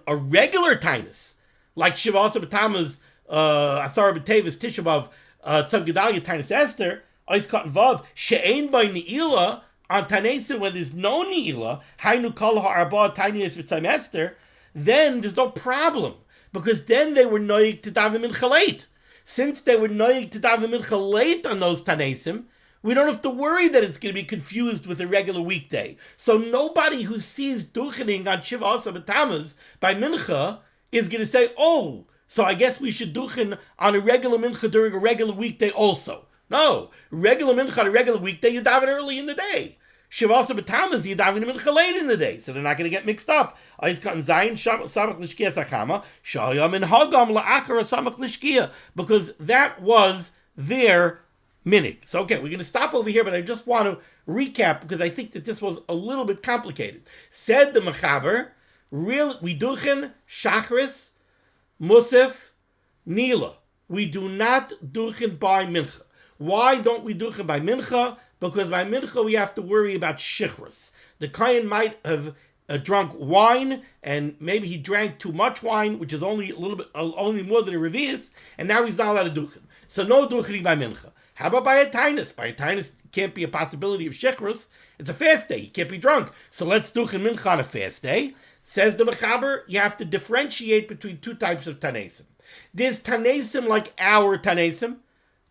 a regular tainus, like Shiva also b'tamaz asar b'tevis tisha b'av tzam gedalia tainus Esther, ois katan vav she'ein by ne'ilah on tanesim when there's no ne'ilah, hainu kol ha'arba tainus v'tzam Esther, then there's no problem, because then they were noyig to daven mincha late. Since they were noyig to daven mincha late on those tanesim, we don't have to worry that it's going to be confused with a regular weekday. So nobody who sees duchening on Shiva Asa B'Tamuz by mincha is going to say, oh, so I guess we should duchen on a regular mincha during a regular weekday also. No, regular mincha on a regular weekday, you daven early in the day. Shiva Asa B'Tamuz, you daven mincha late in the day, so they're not going to get mixed up. Because that was their minig. So okay, we're going to stop over here, but I just want to recap because I think that this was a little bit complicated. Said the Mechaber, we duchen shachris, musaf, nila. We do not duchen by mincha. Why don't we duchen by mincha? Because by mincha we have to worry about shichrus. The kohen might have drunk wine, and maybe he drank too much wine, which is only a little bit, only more than a revius, and now he's not allowed to duchen. So no duchening by mincha. How about by a tainus? By a tainus can't be a possibility of shechrus. It's a fast day. You can't be drunk. So let's duchen mincha on a fast day. Says the Mechaber, you have to differentiate between two types of tanesim. There's tanesim like our tanesim,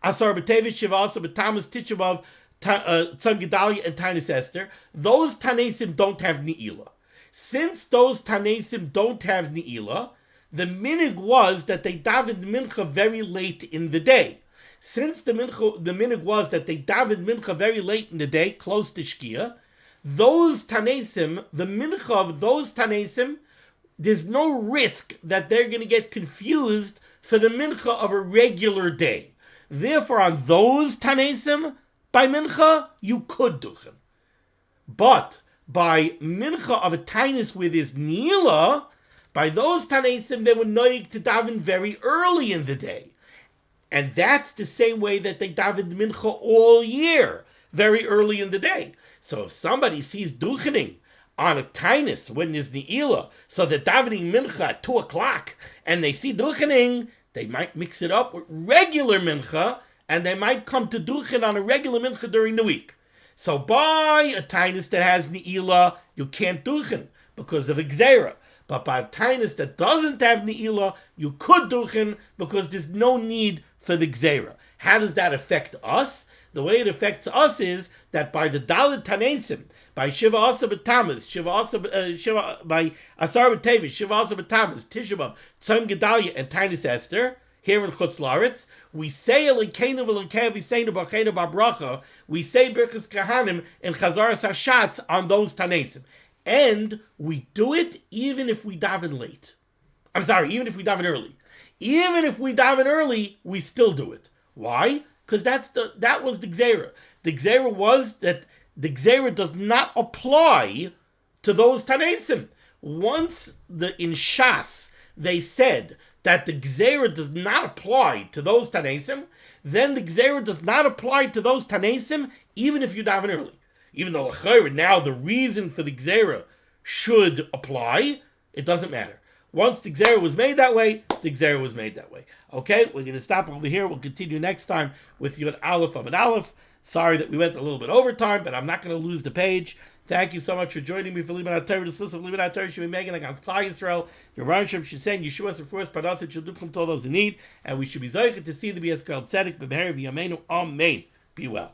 asar b'tevis shiva asa b'tamas tishabav tzam gedalia and tainus Esther. Those tanesim don't have ne'ilah. Since those tanesim don't have ne'ilah, the minig was that they davened mincha very late in the day. Since the minig was that they davened mincha very late in the day, close to Shkia, those tanesim, the mincha of those tanesim, there's no risk that they're going to get confused for the mincha of a regular day. Therefore, on those tanesim, by mincha, you could duchen. But by mincha of a tainus with his nila, by those tanesim, they were noig to daven very early in the day. And that's the same way that they davened mincha all year, very early in the day. So if somebody sees duchening on a tainus when there's ne'ilah, so they're davening mincha at 2 o'clock, and they see duchening, they might mix it up with regular mincha, and they might come to duchen on a regular mincha during the week. So by a tainus that has ne'ilah, you can't duchen because of a gzeira. But by a tainus that doesn't have ne'ilah, you could duchen because there's no need for the gzeira. How does that affect us? The way it affects us is that by the Dalit Tanesim, by Shiva Asa B'Tamaz, by Asar B'Tevis, Shiva Asa B'Tamaz, Tisha B'Av, Tzom Gedalia, and Tainus Esther, here in Chutz La'aretz, we say Elokeinu v'Elokeinu v'Seinu B'Cheinu B'Bracha, we say Birchas Kohanim and Chazaras Hashatz on those Tanesim. And we do it even if we daven late. Even if we daven early. Even if we daven early, we still do it. Why? Because that was the gzeira. The gzeira was that the gzeira does not apply to those tanesim. Once in Shas they said that the gzeira does not apply to those tanesim, then the gzeira does not apply to those tanesim even if you daven early. Even though now the reason for the gzeira should apply, it doesn't matter. Once the gzeira was made that way, the gzeira was made that way. Okay, we're going to stop over here. We'll continue next time with Yud Aleph Amud Aleph. Sorry that we went a little bit over time, but I'm not going to lose the page. Thank you so much for joining me for limud HaTorah. This list of limud HaTorah should be making against Klal Yisrael. The Ransham should send Yeshua for first Parnassah Shadukim to all those in need, and we should be zeicher to see the Bias Kol Tzedek B'Meher V'Yameinu. Amen. Be well.